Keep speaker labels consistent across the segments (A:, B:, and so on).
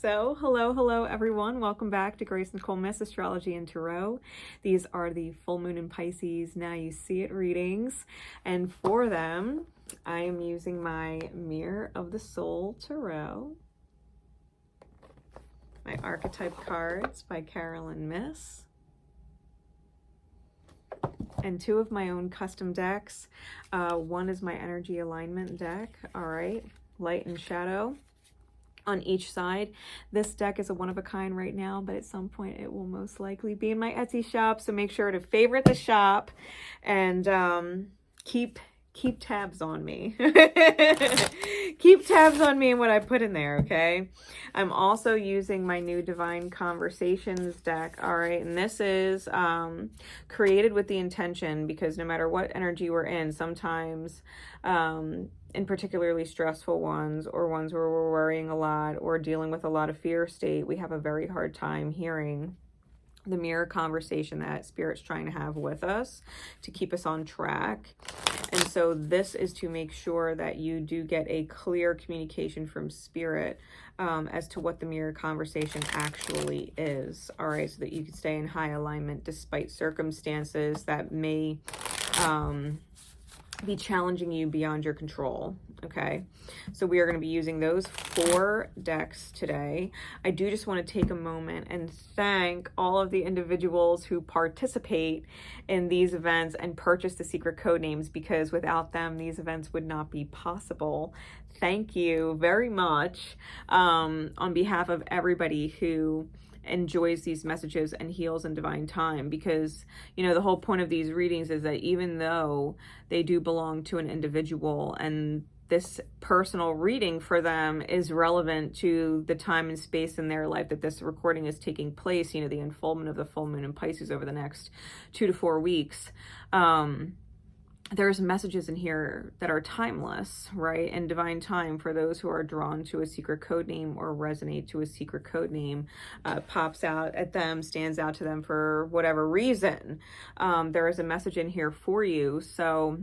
A: So, hello everyone. Welcome back to Nicole Myths, Astrology and Tarot. These are the full moon in Pisces, now you see it readings. And for them, I am using my Mirror of the Soul Tarot, my archetype cards by Nicole Myths, and two of my own custom decks. One is my energy alignment deck, all right, light and shadow on each side. This deck is a one-of-a-kind right now, but at some point it will most likely be in my Etsy shop, so make sure to favorite the shop and keep tabs on me. Keep tabs on me and what I put in there, okay? I'm also using my new Divine Conversations deck, all right? And this is created with the intention, because no matter what energy we're in, sometimes in particularly stressful ones, or ones where we're worrying a lot or dealing with a lot of fear state, we have a very hard time hearing the mirror conversation that Spirit's trying to have with us to keep us on track. And so this is to make sure that you do get a clear communication from Spirit as to what the mirror conversation actually is, all right, so that you can stay in high alignment despite circumstances that may be challenging you beyond your control. Okay, so we are going to be using those 4 decks today. I do just want to take a moment and thank all of the individuals who participate in these events and purchase the secret code names, because without them these events would not be possible. Thank you very much on behalf of everybody who enjoys these messages and heals in divine time, because you know the whole point of these readings is that even though they do belong to an individual, and this personal reading for them is relevant to the time and space in their life that this recording is taking place, you know, the unfoldment of the full moon in Pisces over the next 2 to 4 weeks, there's messages in here that are timeless, right? And divine time for those who are drawn to a secret code name or resonate to a secret code name pops out at them, stands out to them for whatever reason. There is a message in here for you. So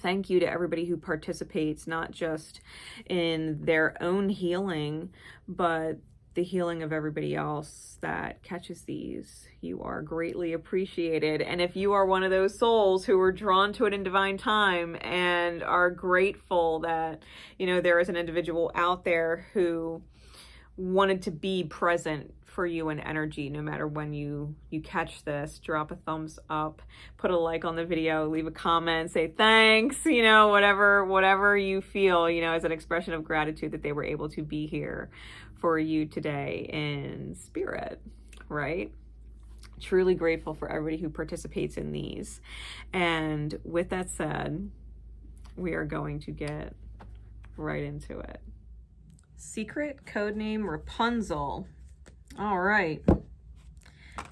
A: thank you to everybody who participates, not just in their own healing, but the healing of everybody else that catches these. You are greatly appreciated. And if you are one of those souls who are drawn to it in divine time and are grateful that, you know, there is an individual out there who wanted to be present for you in energy, no matter when you catch this, drop a thumbs up, put a like on the video, leave a comment, say thanks, you know, whatever you feel, you know, as an expression of gratitude that they were able to be here for you today in spirit, right? Truly grateful for everybody who participates in these. And with that said, we are going to get right into it. Secret codename Rapunzel. All right.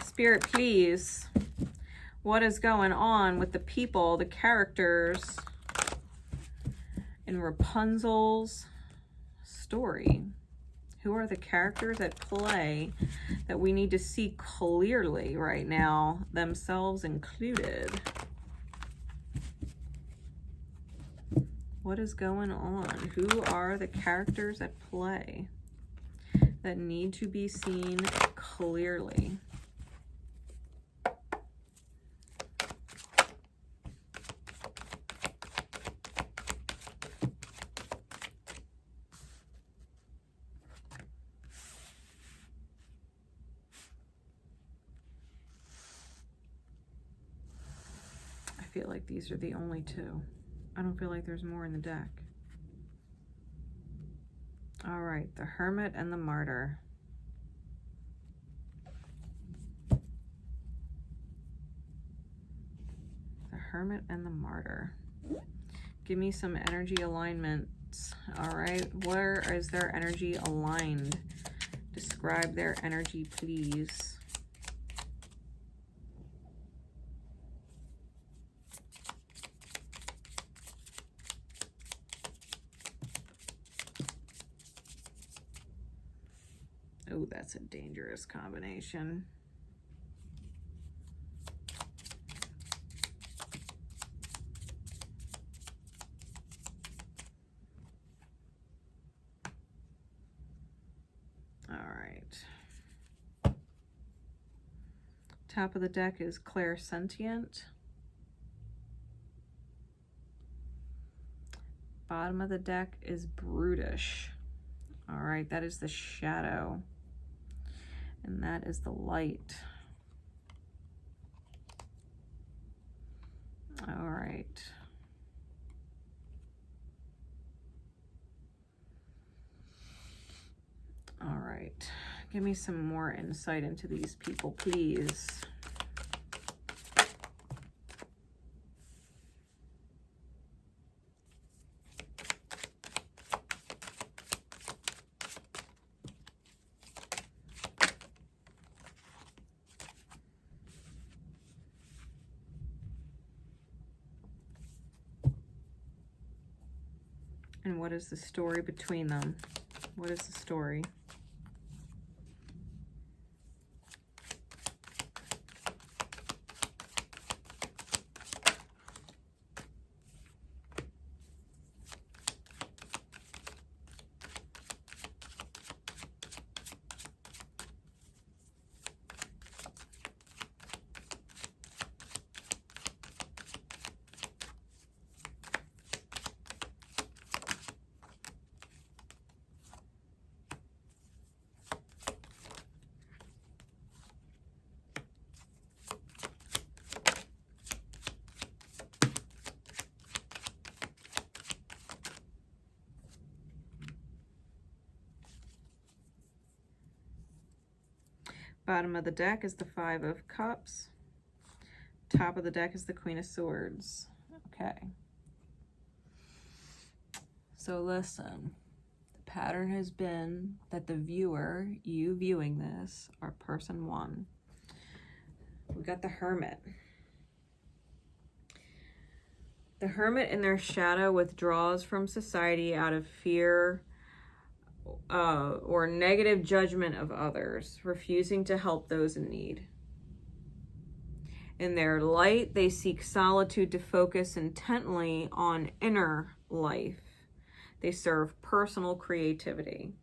A: Spirit, please. What is going on with the people, the characters in Rapunzel's story? Who are the characters at play that we need to see clearly right now, themselves included? What is going on? Who are the characters at play that need to be seen clearly? I feel like these are the only 2. I don't feel like there's more in the deck. All right, the Hermit and the Martyr. The Hermit and the Martyr. Give me some energy alignments. All right, where is their energy aligned? Describe their energy, please. Oh, that's a dangerous combination. Top of the deck is clairsentient. Bottom of the deck is brutish. All right, that is the shadow. And that is the light. All right. All right. Give me some more insight into these people, please. And what is the story between them? What is the story? Bottom of the deck is the Five of Cups. Top of the deck is the Queen of Swords. Okay. So listen, the pattern has been that the viewer, you viewing this, are person one. We got the Hermit. The Hermit in their shadow withdraws from society out of fear or negative judgment of others, refusing to help those in need. In their light, they seek solitude to focus intently on inner life. They serve personal creativity.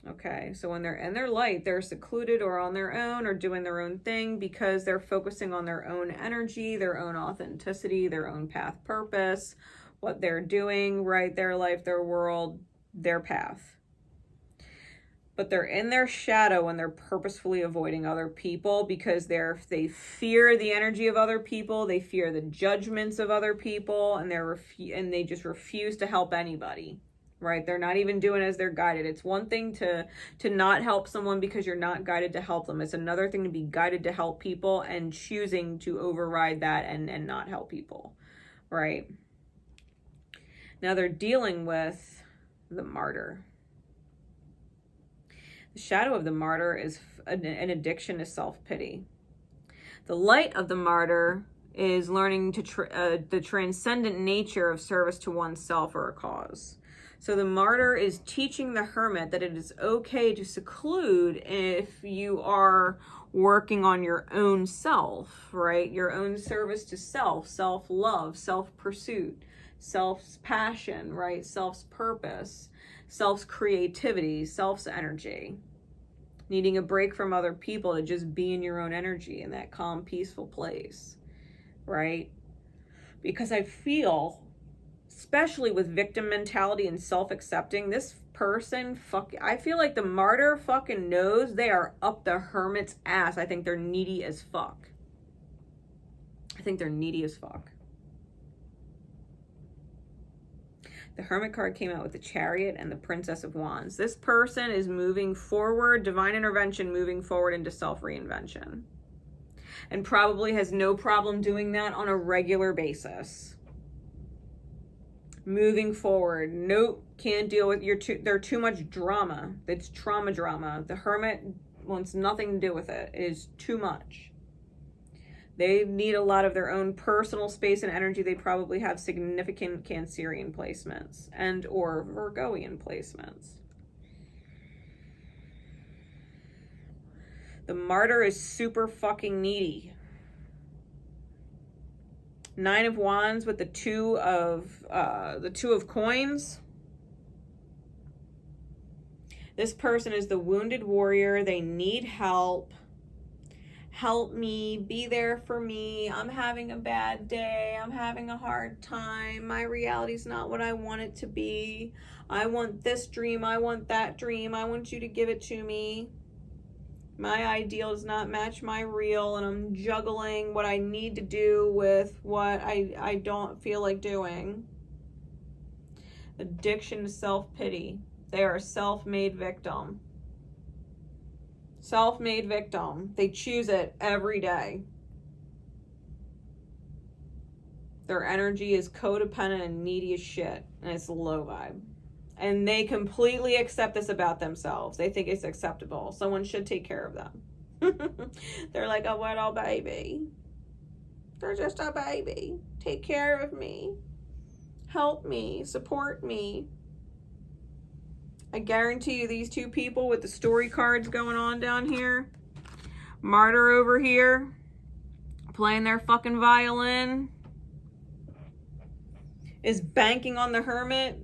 A: Okay, so when they're in their light, they're secluded or on their own or doing their own thing because they're focusing on their own energy, their own authenticity, their own path purpose, what they're doing, right? Their life, their world, their path. But they're in their shadow and they're purposefully avoiding other people because they fear the energy of other people, they fear the judgments of other people, and they just refuse to help anybody. Right? They're not even doing as they're guided. It's one thing to not help someone because you're not guided to help them. It's another thing to be guided to help people and choosing to override that and not help people. Right? Now they're dealing with the Martyr. The shadow of the Martyr is an addiction to self-pity. The light of the Martyr is learning the transcendent nature of service to oneself or a cause. So the Martyr is teaching the Hermit that it is okay to seclude if you are working on your own self, right? Your own service to self, self-love, self-pursuit, self's passion, right? Self's purpose, self's creativity, self's energy. Needing a break from other people to just be in your own energy in that calm, peaceful place, right? Because I feel, especially with victim mentality and self-accepting, this person, I feel like the Martyr fucking knows they are up the Hermit's ass. I think they're needy as fuck. I think they're needy as fuck. The Hermit card came out with the Chariot and the Princess of Wands. This person is moving forward, divine intervention, moving forward into self-reinvention. And probably has no problem doing that on a regular basis. Moving forward. Nope, can't deal with they're too much drama. It's trauma drama. The Hermit wants nothing to do with it. It is too much. They need a lot of their own personal space and energy. They probably have significant Cancerian placements and or Virgoian placements. The Martyr is super fucking needy. Nine of Wands with the two of coins. This person is the wounded warrior. They need help. Help me, be there for me. I'm having a bad day. I'm having a hard time. My reality's not what I want it to be. I want this dream. I want that dream. I want you to give it to me. My ideal does not match my real, and I'm juggling what I need to do with what I don't feel like doing. Addiction to self-pity. They are a self-made victim. Self-made victim. They choose it every day. Their energy is codependent and needy as shit. And it's low vibe. And they completely accept this about themselves. They think it's acceptable. Someone should take care of them. They're like a little baby. They're just a baby. Take care of me. Help me. Support me. I guarantee you these two people with the story cards going on down here, martyr over here, playing their fucking violin, is banking on the hermit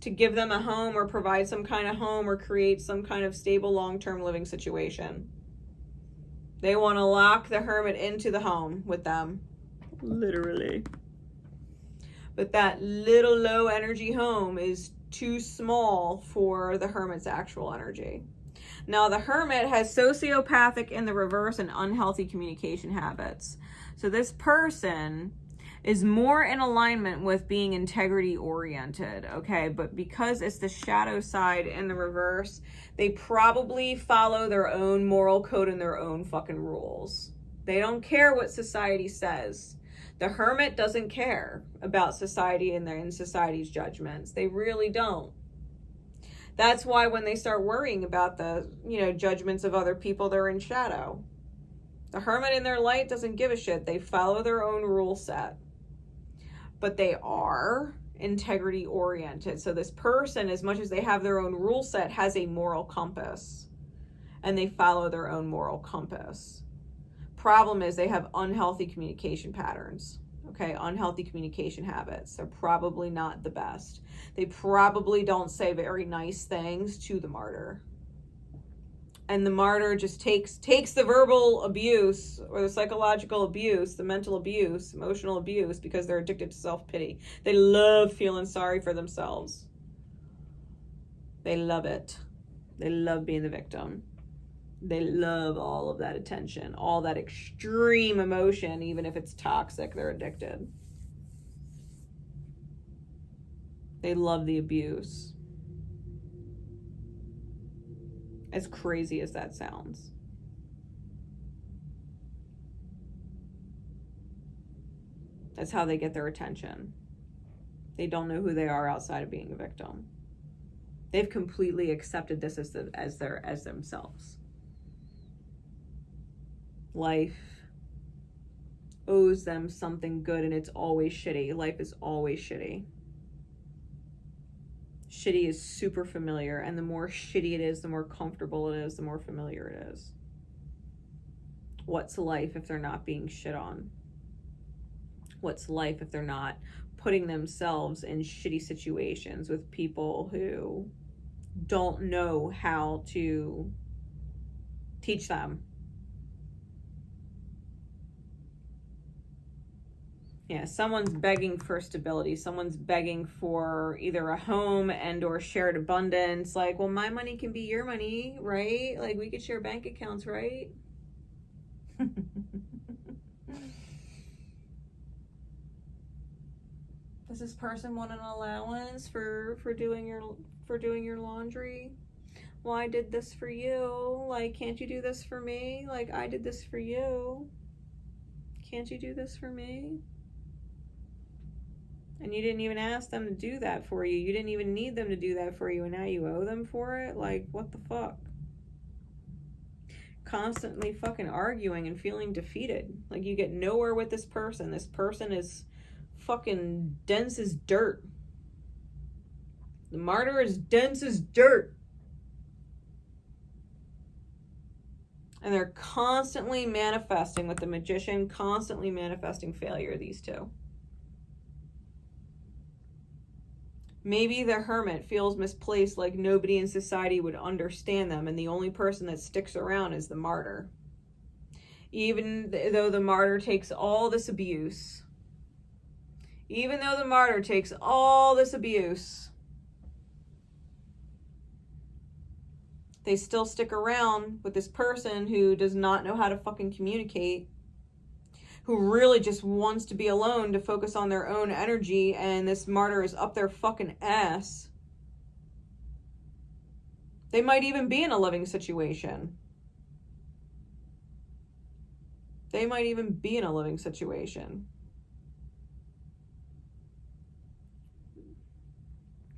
A: to give them a home or provide some kind of home or create some kind of stable long-term living situation. They want to lock the hermit into the home with them. Literally. But that little low energy home is too small for the hermit's actual energy. Now, the hermit has sociopathic in the reverse and unhealthy communication habits. So this person is more in alignment with being integrity oriented, okay? But because it's the shadow side in the reverse, they probably follow their own moral code and their own fucking rules. They don't care what society says. The hermit doesn't care about society and society's judgments. They really don't. That's why when they start worrying about the, judgments of other people, they're in shadow. The hermit in their light doesn't give a shit. They follow their own rule set. But they are integrity oriented. So this person, as much as they have their own rule set, has a moral compass. And they follow their own moral compass. Problem is they have unhealthy communication patterns. Okay, unhealthy communication habits. They're probably not the best. They probably don't say very nice things to the martyr. And the martyr just takes the verbal abuse or the psychological abuse, the mental abuse, emotional abuse, because they're addicted to self-pity. They love feeling sorry for themselves. They love it. They love being the victim. They love all of that attention, all that extreme emotion, even if it's toxic, they're addicted. They love the abuse. As crazy as that sounds. That's how they get their attention. They don't know who they are outside of being a victim. They've completely accepted this as themselves. Life owes them something good, and it's always shitty. Life is always shitty. Shitty is super familiar, and the more shitty it is, the more comfortable it is, the more familiar it is. What's life if they're not being shit on? What's life if they're not putting themselves in shitty situations with people who don't know how to teach them? Yeah, someone's begging for stability. Someone's begging for either a home and or shared abundance. Like, well, my money can be your money, right? Like, we could share bank accounts, right? Does this person want an allowance for doing your laundry? Well, I did this for you. Like, can't you do this for me? Like, I did this for you. Can't you do this for me? And you didn't even ask them to do that for you. You didn't even need them to do that for you, and now you owe them for it? Like, what the fuck? Constantly fucking arguing and feeling defeated. Like, you get nowhere with this person. This person is fucking dense as dirt. The martyr is dense as dirt. And they're constantly manifesting, with the magician constantly manifesting failure, these two. Maybe the hermit feels misplaced, like nobody in society would understand them, and the only person that sticks around is the martyr. Even though the martyr takes all this abuse, they still stick around with this person who does not know how to fucking communicate, who really just wants to be alone to focus on their own energy, and this martyr is up their fucking ass. They might even be in a loving situation.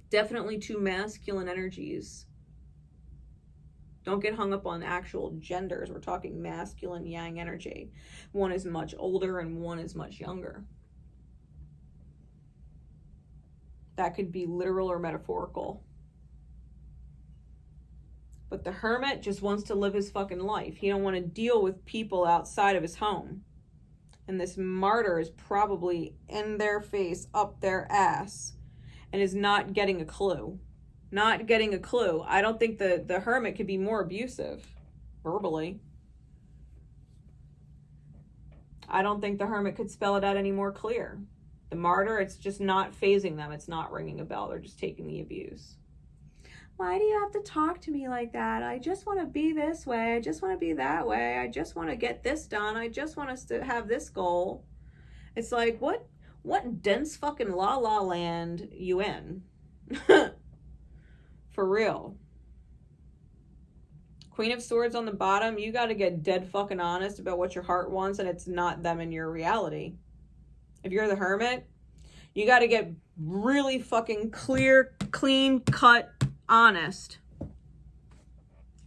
A: Definitely two masculine energies. Don't get hung up on actual genders. We're talking masculine yang energy. One is much older and one is much younger. That could be literal or metaphorical. But the hermit just wants to live his fucking life. He don't want to deal with people outside of his home. And this martyr is probably in their face, up their ass, and is not getting a clue. I don't think the hermit could be more abusive verbally. I don't think the hermit could spell it out any more clear. The martyr, it's just not phasing them. It's not ringing a bell. They're just taking the abuse. Why do you have to talk to me like that? I just want to be this way. I just want to be that way. I just want to get this done. I just want us to have this goal. It's like, what dense fucking la la land you in? For real. Queen of Swords on the bottom, you got to get dead fucking honest about what your heart wants, and it's not them in your reality. If you're the hermit, you got to get really fucking clear, clean cut, honest.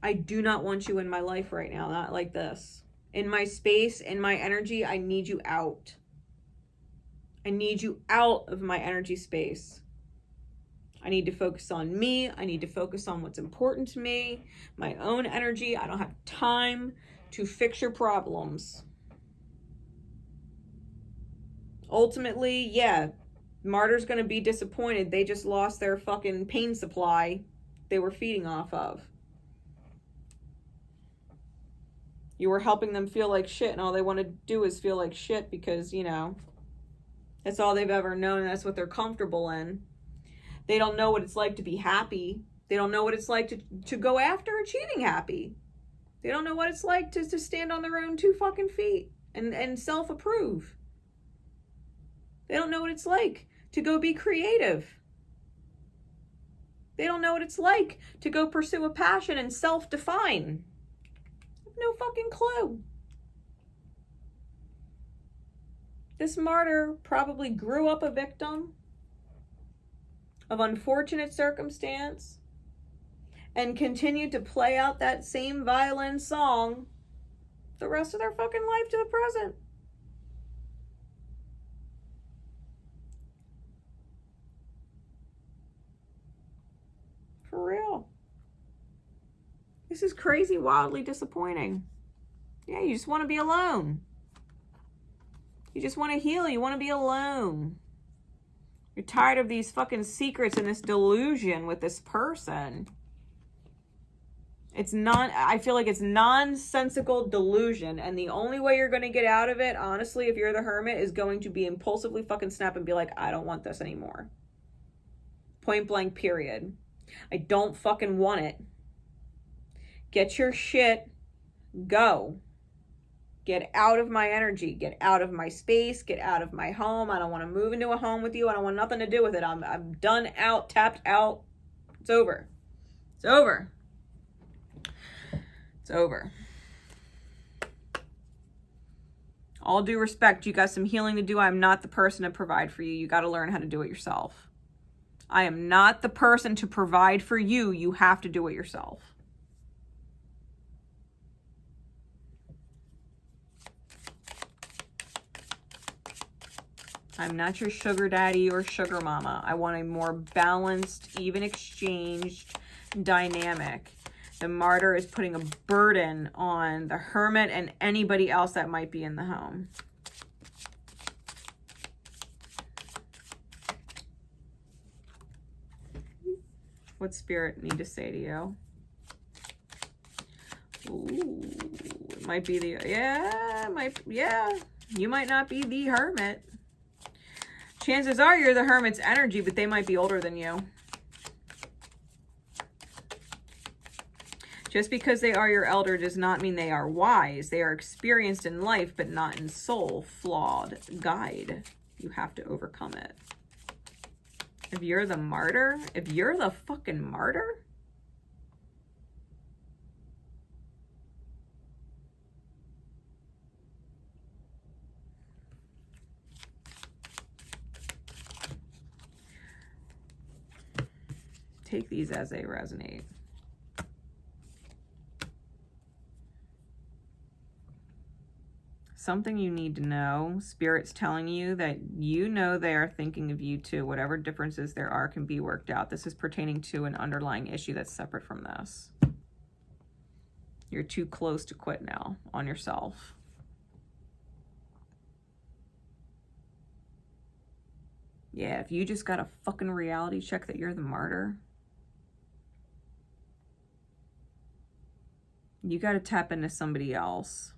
A: I do not want you in my life right now. Not like this. In my space, in my energy, I need you out. I need you out of my energy space. I need to focus on me. I need to focus on what's important to me, my own energy. I don't have time to fix your problems. Ultimately, yeah, martyr's going to be disappointed. They just lost their fucking pain supply they were feeding off of. You were helping them feel like shit, and all they want to do is feel like shit because, you know, that's all they've ever known, and that's what they're comfortable in. They don't know what it's like to be happy. They don't know what it's like to go after achieving happy. They don't know what it's like to stand on their own two fucking feet and self-approve. They don't know what it's like to go be creative. They don't know what it's like to go pursue a passion and self-define. No fucking clue. This martyr probably grew up a victim of unfortunate circumstance and continued to play out that same violin song the rest of their fucking life to the present. For real. This is crazy, wildly disappointing. Yeah, you just want to be alone. You just want to heal. You want to be alone. You're tired of these fucking secrets and this delusion with this person. I feel like it's nonsensical delusion. And the only way you're going to get out of it, honestly, if you're the hermit, is going to be impulsively fucking snap and be like, I don't want this anymore. Point blank, period. I don't fucking want it. Get your shit. Go. Get out of my energy. Get out of my space. Get out of my home. I don't want to move into a home with you. I don't want nothing to do with it. I'm done out, tapped out. It's over. It's over. It's over. All due respect, you got some healing to do. I'm not the person to provide for you. You got to learn how to do it yourself. I am not the person to provide for you. You have to do it yourself. I'm not your sugar daddy or sugar mama. I want a more balanced, even exchanged dynamic. The martyr is putting a burden on the hermit and anybody else that might be in the home. What Spirit need to say to you? Ooh, it might be the, yeah, you might not be the Hermit. Chances are you're the Hermit's energy, but they might be older than you. Just because they are your elder does not mean they are wise. They are experienced in life, but not in soul. Flawed guide. You have to overcome it. If you're the martyr, if you're the fucking martyr, take these as they resonate. Something you need to know. Spirit's telling you that you know they are thinking of you too. Whatever differences there are can be worked out. This is pertaining to an underlying issue that's separate from this. You're too close to quit now on yourself. Yeah, if you just got a fucking reality check that you're the martyr, you got to tap into somebody else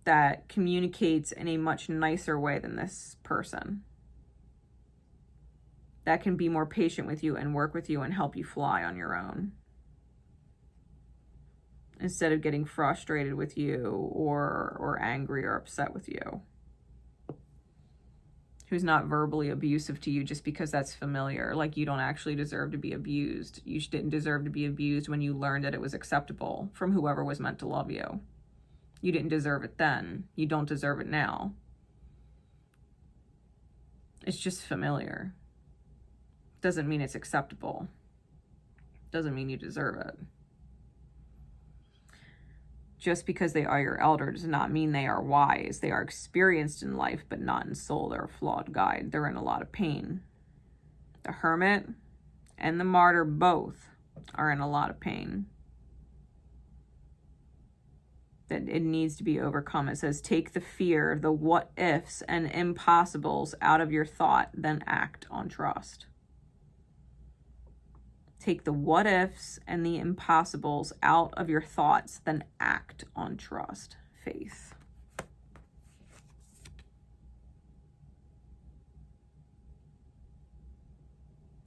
A: that communicates in a much nicer way than this person. That can be more patient with you and work with you and help you fly on your own. Instead of getting frustrated with you or angry or upset with you. Who's not verbally abusive to you just because that's familiar. Like you don't actually deserve to be abused. You didn't deserve to be abused when you learned that it was acceptable from whoever was meant to love you. You didn't deserve it then. You don't deserve it now. It's just familiar. Doesn't mean it's acceptable. Doesn't mean you deserve it. Just because they are your elder does not mean they are wise. They are experienced in life, but not in soul. They're a flawed guide. They're in a lot of pain. The Hermit and the Martyr both are in a lot of pain. That it needs to be overcome. It says, take the fear, the what ifs and impossibles out of your thought, then act on trust. Take the what ifs and the impossibles out of your thoughts, then act on trust. Faith.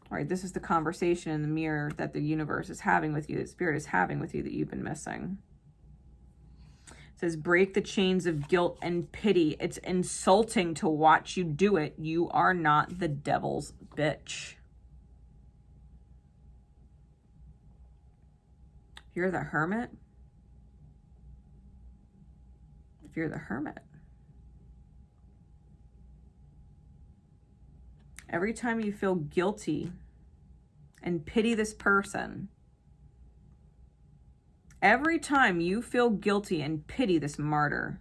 A: All right, this is the conversation in the mirror that the universe is having with you, that Spirit is having with you, that you've been missing. It says, break the chains of guilt and pity. It's insulting to watch you do it. You are not the devil's bitch. If you're the Hermit, every time you feel guilty and pity this person, every time you feel guilty and pity this martyr,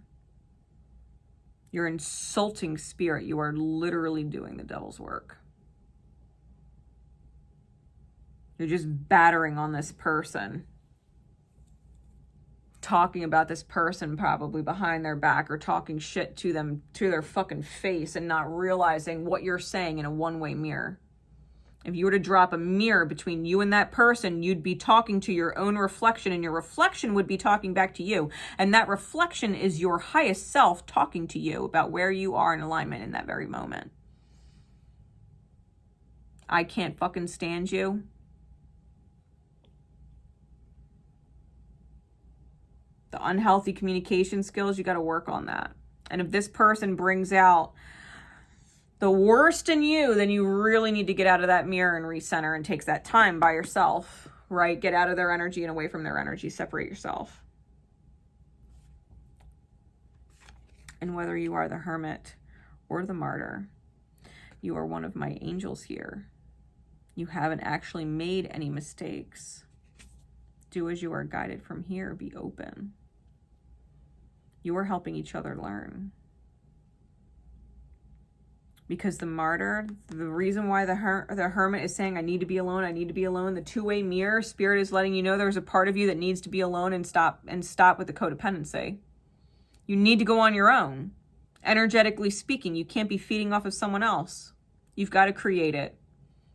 A: you're insulting Spirit. You are literally doing the devil's work. You're just battering on this person. Talking about this person probably behind their back, or talking shit to them, to their fucking face, and not realizing what you're saying in a one-way mirror. If you were to drop a mirror between you and that person, you'd be talking to your own reflection, and your reflection would be talking back to you. And that reflection is your highest self talking to you about where you are in alignment in that very moment. I can't fucking stand you. The unhealthy communication skills, you got to work on that. And if this person brings out the worst in you, then you really need to get out of that mirror and recenter, and takes that time by yourself, right? Get out of their energy and away from their energy. Separate yourself. And whether you are the Hermit or the Martyr, you are one of my angels here. You haven't actually made any mistakes. Do as you are guided from here. Be open. You are helping each other learn. Because the Martyr, the reason why the Hermit is saying, I need to be alone, I need to be alone, the two-way mirror, Spirit is letting you know there's a part of you that needs to be alone and stop with the codependency. You need to go on your own. Energetically speaking, you can't be feeding off of someone else. You've got to create it.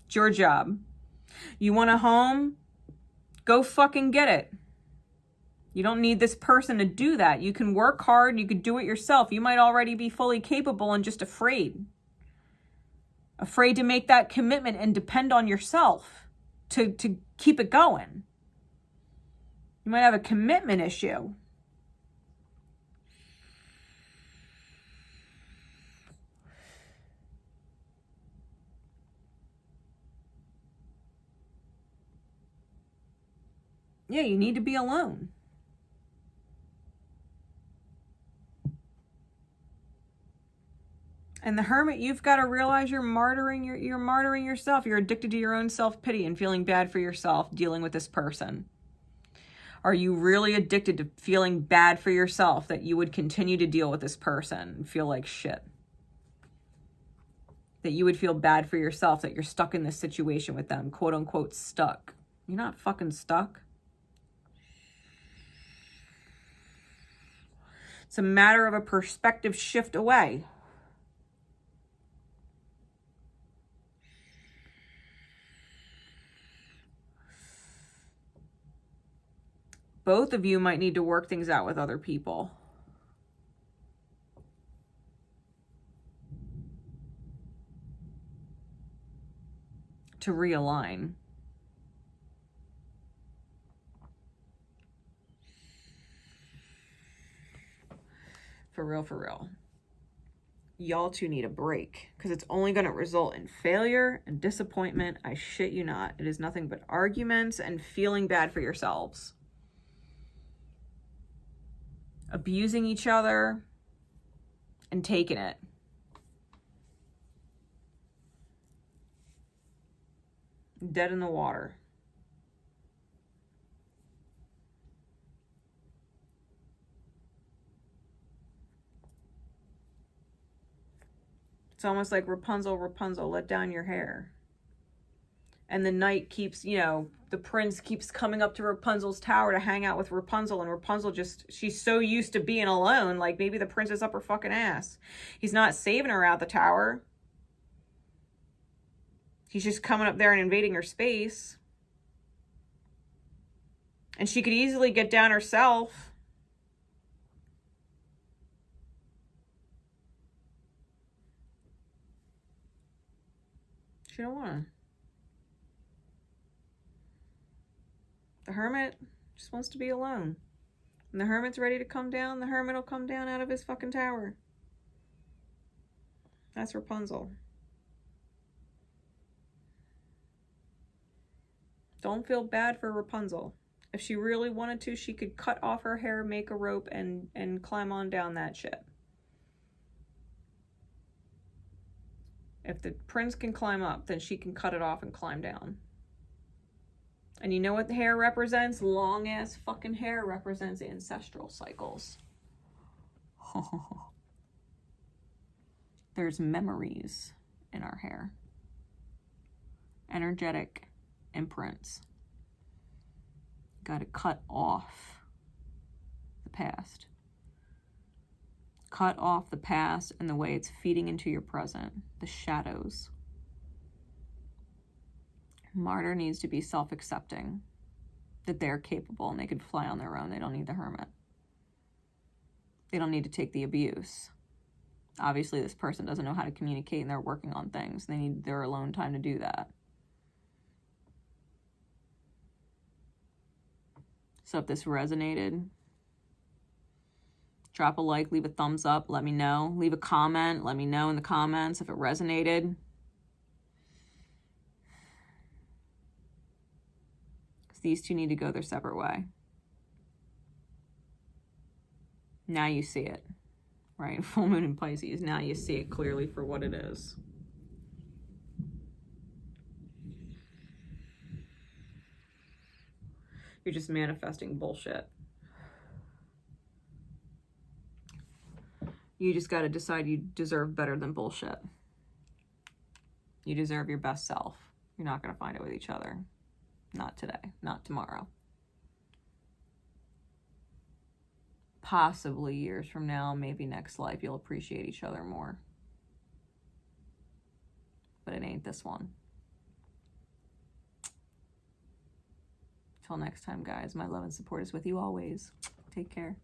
A: It's your job. You want a home? Go fucking get it. You don't need this person to do that. You can work hard. You could do it yourself. You might already be fully capable and just afraid. Afraid to make that commitment and depend on yourself to keep it going. You might have a commitment issue. Yeah, you need to be alone. And the Hermit, you've got to realize you're martyring yourself. You're addicted to your own self-pity and feeling bad for yourself dealing with this person. Are you really addicted to feeling bad for yourself that you would continue to deal with this person and feel like shit? That you would feel bad for yourself that you're stuck in this situation with them, quote unquote stuck. You're not fucking stuck. It's a matter of a perspective shift away. Both of you might need to work things out with other people. To realign. For real, for real. Y'all two need a break because it's only going to result in failure and disappointment. I shit you not. It is nothing but arguments and feeling bad for yourselves. Abusing each other and taking it. Dead in the water. It's almost like Rapunzel, Rapunzel, let down your hair. And the knight keeps, the prince keeps coming up to Rapunzel's tower to hang out with Rapunzel. And Rapunzel she's so used to being alone. Like maybe the prince is up her fucking ass. He's not saving her out the tower. He's just coming up there and invading her space. And she could easily get down herself. She don't want to. The Hermit just wants to be alone. When the Hermit's ready to come down, the Hermit will come down out of his fucking tower. That's Rapunzel. Don't feel bad for Rapunzel. If she really wanted to, she could cut off her hair, make a rope, and climb on down that shit. If the prince can climb up, then she can cut it off and climb down. And you know what the hair represents? Long ass fucking hair represents ancestral cycles. There's memories in our hair. Energetic imprints. Got to cut off the past. Cut off the past and the way it's feeding into your present. The shadows. Martyr needs to be self-accepting that they're capable and they can fly on their own. They don't need the Hermit. They don't need to take the abuse. Obviously, this person doesn't know how to communicate and they're working on things. They need their alone time to do that. So if this resonated, drop a like, leave a thumbs up, let me know. Leave a comment, let me know in the comments if it resonated. These two need to go their separate way. Now you see it, right? Full moon in Pisces. Now you see it clearly for what it is. You're just manifesting bullshit. You just got to decide you deserve better than bullshit. You deserve your best self. You're not going to find it with each other. Not today, not tomorrow. Possibly years from now, maybe next life, you'll appreciate each other more. But it ain't this one. Till next time, guys, my love and support is with you always. Take care.